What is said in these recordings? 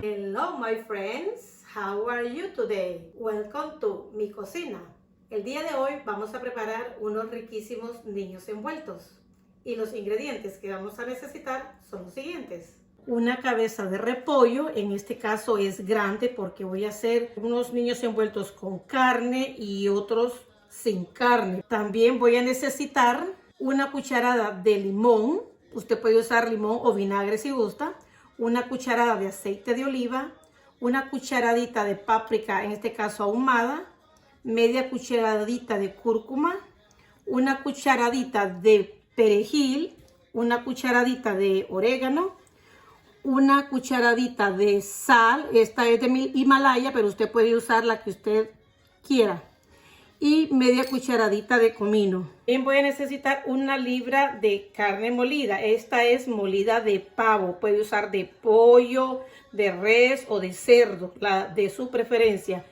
Hello my friends, how are you today? Welcome to mi cocina. El día de hoy vamos a preparar unos riquísimos niños envueltos y los ingredientes que vamos a necesitar son los siguientes. Una cabeza de repollo, en este caso es grande porque voy a hacer unos niños envueltos con carne y otros sin carne. También voy a necesitar una cucharada de limón, usted puede usar limón o vinagre si gusta, una cucharada de aceite de oliva, una cucharadita de páprica, en este caso ahumada, media cucharadita de cúrcuma, una cucharadita de perejil, una cucharadita de orégano, una cucharadita de sal, esta es de Himalaya, pero usted puede usar la que usted quiera, y media cucharadita de comino. También voy a necesitar una libra de carne molida. Esta es molida de pavo, puede usar de pollo, de res o de cerdo, la de su preferencia.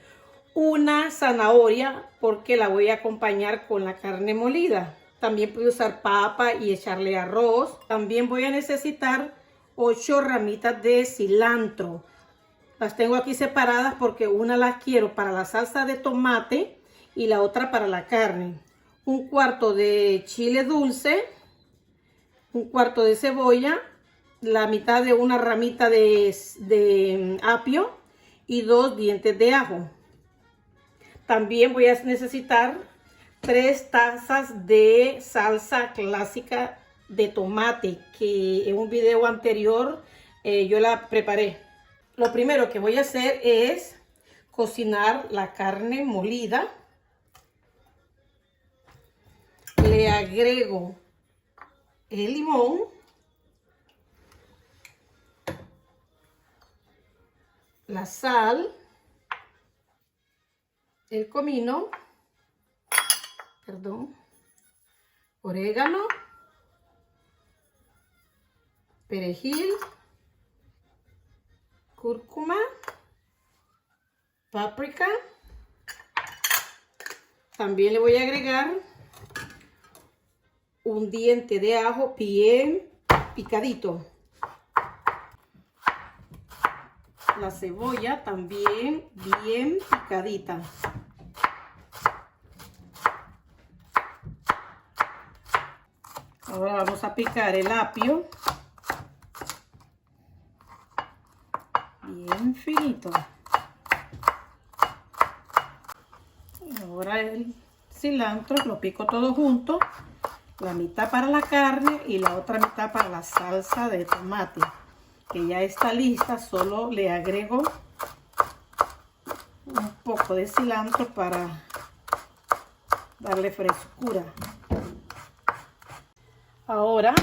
Una zanahoria porque la voy a acompañar con la carne molida. También puede usar papa y echarle arroz. También voy a necesitar 8 ramitas de cilantro. Las tengo aquí separadas porque una la quiero para la salsa de tomate y la otra para la carne. Un cuarto de chile dulce, un cuarto de cebolla, la mitad de una ramita de apio y 2 dientes de ajo. También voy a necesitar 3 tazas de salsa clásica de tomate que en un video anterior yo la preparé. Lo primero que voy a hacer es cocinar la carne molida. Le agrego el limón, la sal, el comino, orégano, perejil, cúrcuma, páprica. También le voy a agregar un diente de ajo bien picadito. La cebolla también bien picadita. Ahora vamos a picar el apio bien finito. Ahora el cilantro lo pico todo junto. La mitad para la carne y la otra mitad para la salsa de tomate, que ya está lista. Solo le agrego un poco de cilantro para darle frescura. Ahora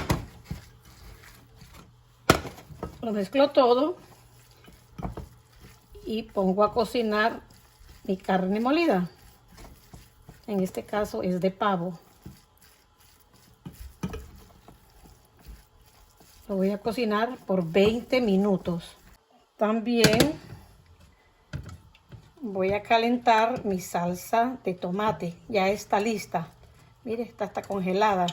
lo mezclo todo y pongo a cocinar mi carne molida. En este caso es de pavo. Lo voy a cocinar por 20 minutos. También voy a calentar mi salsa de tomate. Ya está lista. Mire, está congelada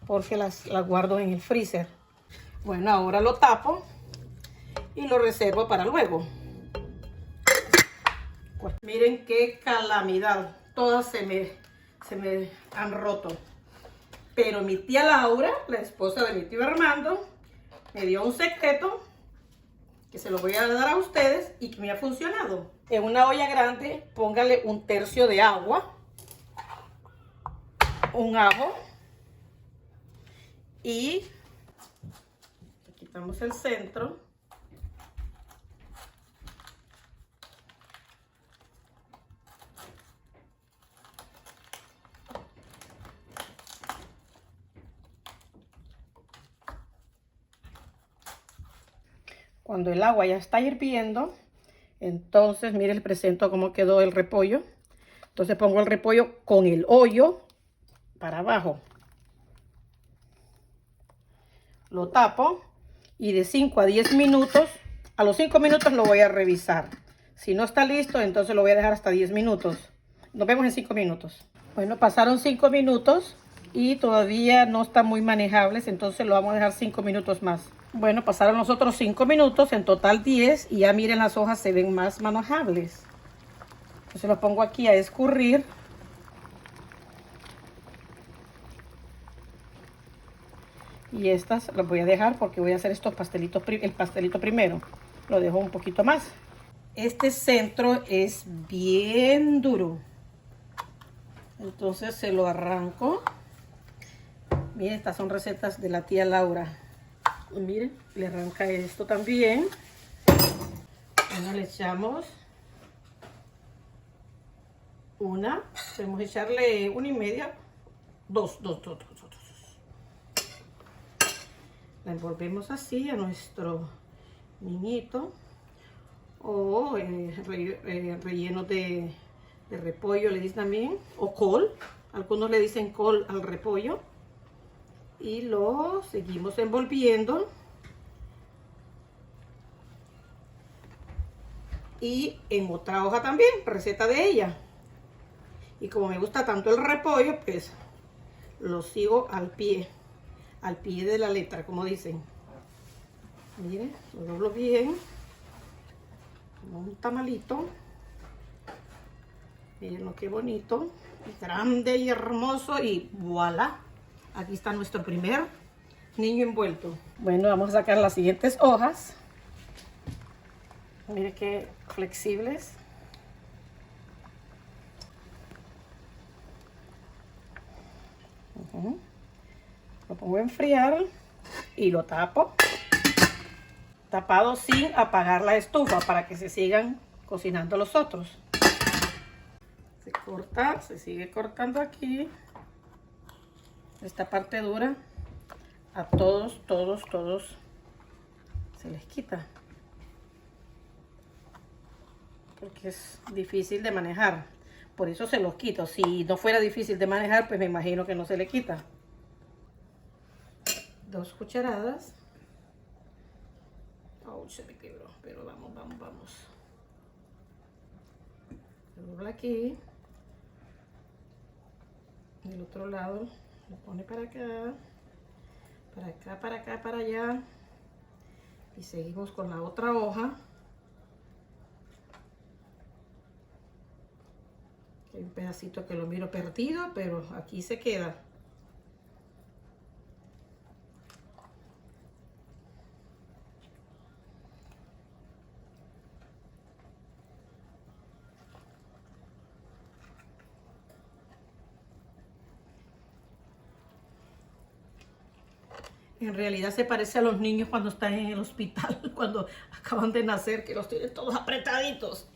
porque las guardo en el freezer. Bueno, ahora lo tapo y lo reservo para luego. Pues miren qué calamidad. Todas se me han roto. Pero mi tía Laura, la esposa de mi tío Armando, me dio un secreto que se lo voy a dar a ustedes y que me ha funcionado. En una olla grande, póngale 1/3 de agua, un ajo y quitamos el centro. Cuando el agua ya está hirviendo, entonces mire, les presento cómo quedó el repollo. Entonces pongo el repollo con el hoyo para abajo. Lo tapo y de 5 a 10 minutos, a los 5 minutos lo voy a revisar. Si no está listo, entonces lo voy a dejar hasta 10 minutos. Nos vemos en 5 minutos. Bueno, pasaron 5 minutos y todavía no están muy manejables, entonces lo vamos a dejar 5 minutos más. Bueno, pasaron los otros 5 minutos, en total 10, y ya miren, las hojas se ven más manejables. Entonces lo pongo aquí a escurrir. Y estas las voy a dejar porque voy a hacer estos pastelitos, el pastelito primero. Lo dejo un poquito más. Este centro es bien duro. Entonces se lo arranco. Miren, estas son recetas de la tía Laura. Y miren, le arranca esto también. Bueno, le echamos una. Podemos echarle 1,5. Dos. La envolvemos así a nuestro niñito. O relleno de repollo le dicen también. O col. Algunos le dicen col al repollo. Y lo seguimos envolviendo. Y en otra hoja también, receta de ella. Y como me gusta tanto el repollo, pues lo sigo al pie de la letra, como dicen. Miren, lo doblo bien, como un tamalito. Miren lo que bonito, y grande y hermoso, y voilà. Aquí está nuestro primer niño envuelto. Bueno, vamos a sacar las siguientes hojas. Miren qué flexibles. Lo pongo a enfriar y lo tapo. Tapado sin apagar la estufa para que se sigan cocinando los otros. Se corta, se sigue cortando aquí. Esta parte dura a todos se les quita. Porque es difícil de manejar. Por eso se los quito. Si no fuera difícil de manejar, pues me imagino que no se le quita. 2 cucharadas. Oh, se me quebró. Pero vamos. Se dobla aquí. Del otro lado lo pone para acá. Para allá. Y seguimos con la otra hoja. Hay un pedacito que lo miro perdido, pero aquí se queda. En realidad se parece a los niños cuando están en el hospital, cuando acaban de nacer, que los tienen todos apretaditos.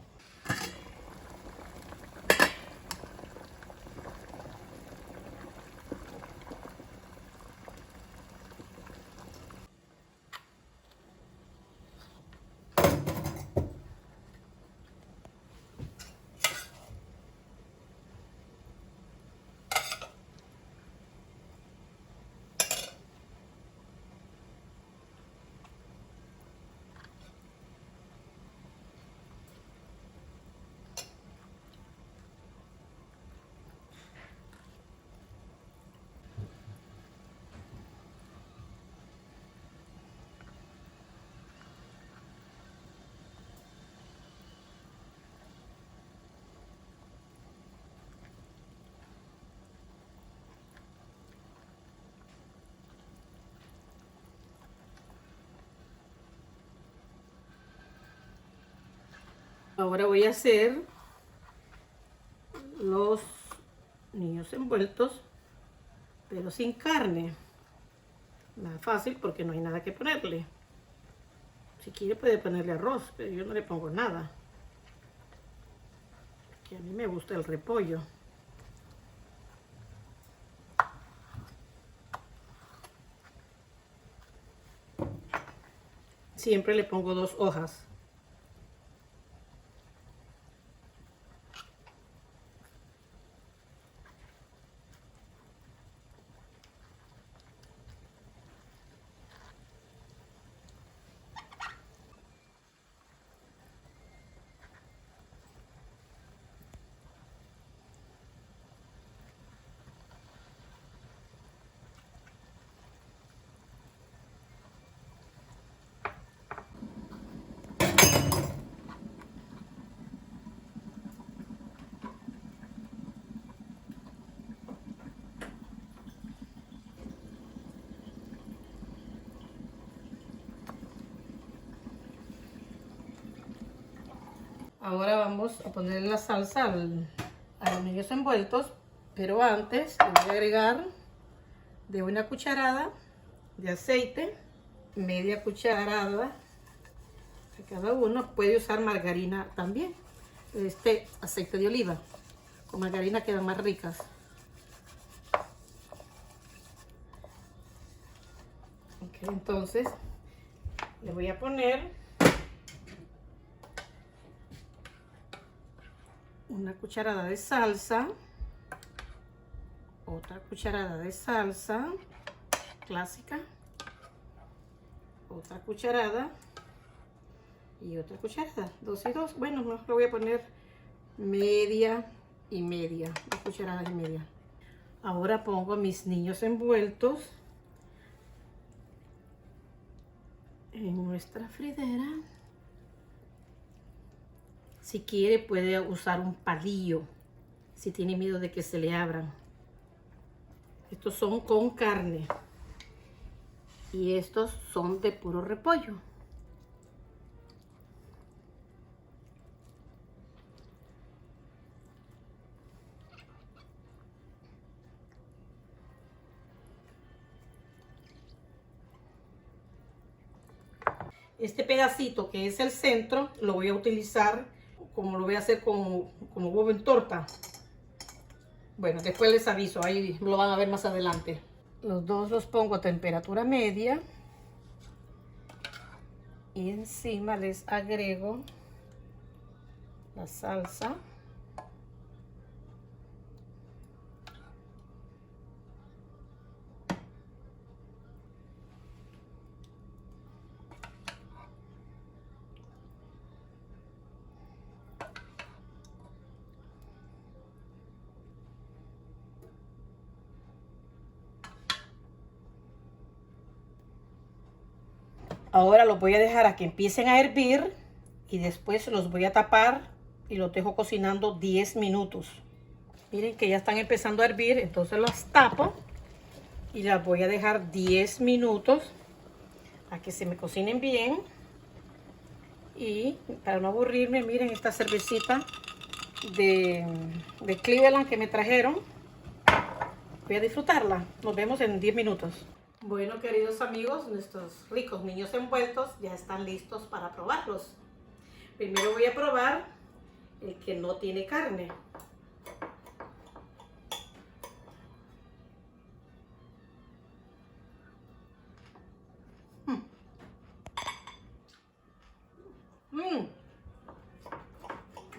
Ahora voy a hacer los niños envueltos, pero sin carne. Más fácil porque no hay nada que ponerle. Si quiere puede ponerle arroz, pero yo no le pongo nada. Porque a mí me gusta el repollo. Siempre le pongo 2 hojas. Ahora vamos a poner la salsa a los niños envueltos, pero antes le voy a agregar de una cucharada de aceite, media cucharada a cada uno. Puede usar margarina también, aceite de oliva. Con margarina quedan más ricas. Ok, entonces le voy a poner una cucharada de salsa, otra cucharada de salsa clásica, otra cucharada y otra cucharada, 2 y 2. Bueno, no lo voy a poner media y media, 2 cucharadas y media. Ahora pongo mis niños envueltos en nuestra fridera. Si quiere puede usar un palillo si tiene miedo de que se le abran. Estos son con carne y estos son de puro repollo. Este pedacito que es el centro lo voy a utilizar como lo voy a hacer como huevo en torta. Bueno, después les aviso, ahí lo van a ver más adelante. Los dos los pongo a temperatura media y encima les agrego la salsa. Ahora los voy a dejar a que empiecen a hervir y después los voy a tapar y los dejo cocinando 10 minutos. Miren que ya están empezando a hervir, entonces las tapo y las voy a dejar 10 minutos a que se me cocinen bien. Y para no aburrirme, miren esta cervecita de Cleveland que me trajeron. Voy a disfrutarla. Nos vemos en 10 minutos. Bueno, queridos amigos, nuestros ricos niños envueltos ya están listos para probarlos. Primero voy a probar el que no tiene carne.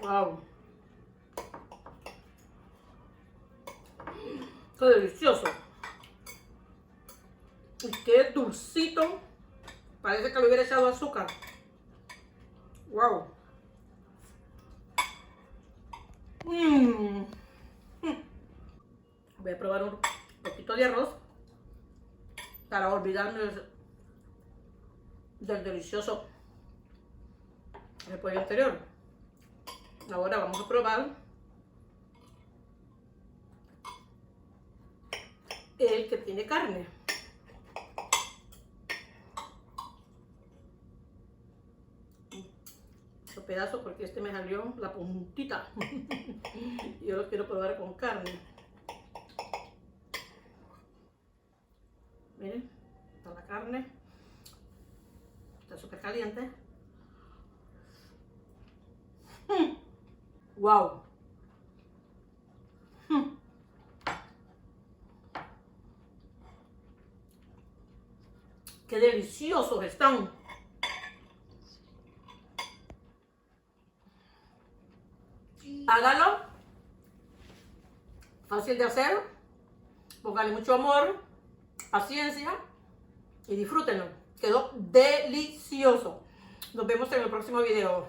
Wow. Qué delicioso. Y qué dulcito. Parece que le hubiera echado azúcar. Wow. Voy a probar un poquito de arroz para olvidarme del delicioso repollo anterior. Ahora vamos a probar el que tiene carne. Estos pedazos porque este me salió la puntita. Yo lo quiero probar con carne. Miren, está la carne. Está súper caliente. Wow. Qué deliciosos están. Hágalo. Fácil de hacer. Póngale mucho amor, paciencia y disfrútenlo. Quedó delicioso. Nos vemos en el próximo video.